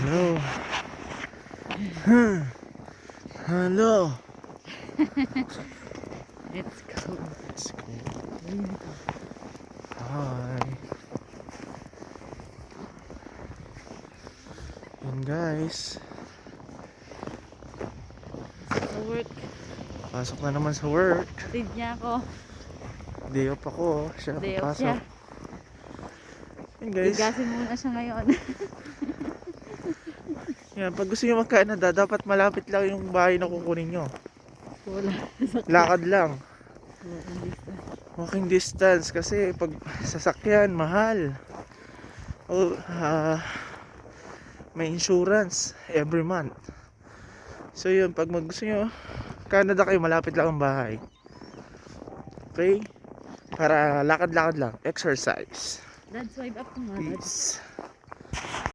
Hello. Hello. Let's go. Let's go. Hi. Yan guys. Sa work. Pasok na naman sa work. Atid niya ako. Day off ako. Siya Day off papasok. siya. Yan guys. Igasin muna siya ngayon. Yan, pag gusto nyo mag-Canada, dapat malapit lang yung bahay na kukunin nyo. Wala. Lakad lang. Walking distance. Walking distance kasi pag sasakyan, mahal. O, may insurance every month. So yun, pag gusto nyo Canada kayo, malapit lang ang bahay. Okay? Para lakad-lakad lang. Exercise. Dad, swipe up ko nga. Dad. Peace.